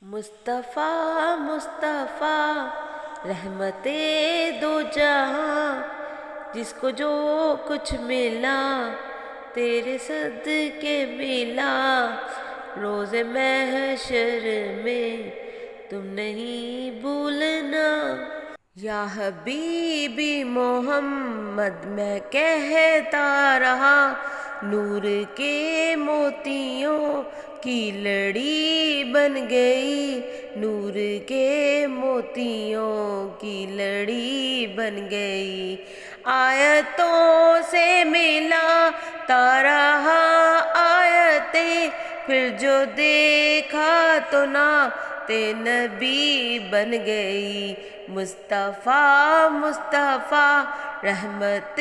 مصطفیٰ مصطفیٰ رحمت دو جہاں، جس کو جو کچھ ملا تیرے صدقے ملا، روز محشر میں تم نہیں بھولنا۔ یا حبیبی محمد میں کہتا رہا، نور کے موتیوں کی لڑی بن گئی، نور کے موتیوں کی لڑی بن گئی۔ آیتوں سے ملا رہا آیتیں، پھر جو دیکھا تو نعت نبی بن گئی۔ مصطفیٰ مصطفیٰ رحمت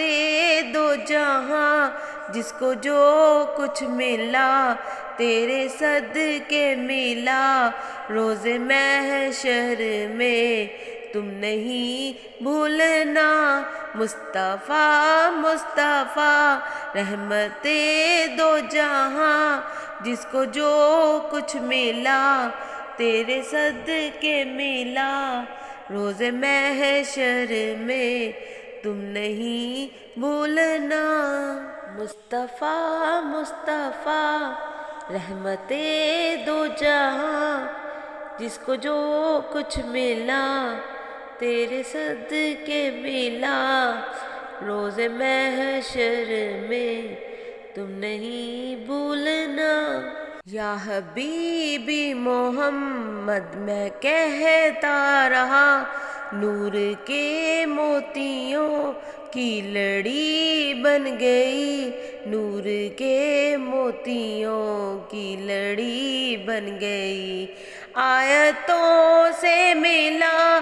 دو جہاں، جس کو جو کچھ ملا تیرے صدقے ملا، روز محشر میں تم نہیں بھولنا۔ مصطفیٰ مصطفیٰ رحمت دو جہاں، جس کو جو کچھ ملا تیرے صدقے ملا، روز محشر میں تم نہیں بھولنا۔ مصطفیٰ مصطفیٰ رحمت دو جہاں، جس کو جو کچھ ملا تیرے صدقے ملا، روز محشر میں تم نہیں بھولنا۔ یا حبیبی محمد میں کہتا رہا، نور کے موتیوں کی لڑی بن گئی، نور کے موتیوں کی لڑی بن گئی۔ آیتوں سے ملا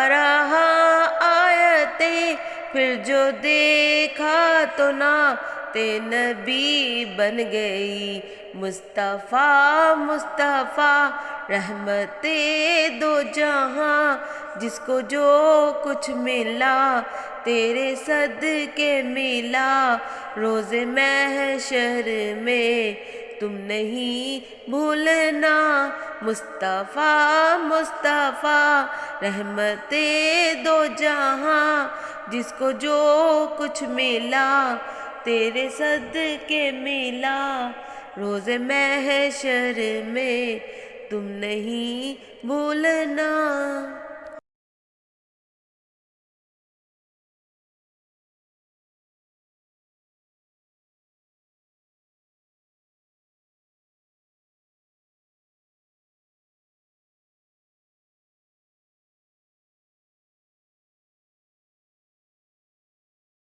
رہا آیتیں، پھر جو دیکھا تو نعت نبی بن گئی۔ مصطفیٰ مصطفیٰ رحمت دو جہاں، جس کو جو کچھ ملا تیرے صدقے ملا، روز محشر میں تم نہیں بھولنا۔ مصطفیٰ مصطفیٰ رحمت دو جہاں، جس کو جو کچھ ملا تیرے صدقے ملا، روز محشر میں تم نہیں بھولنا۔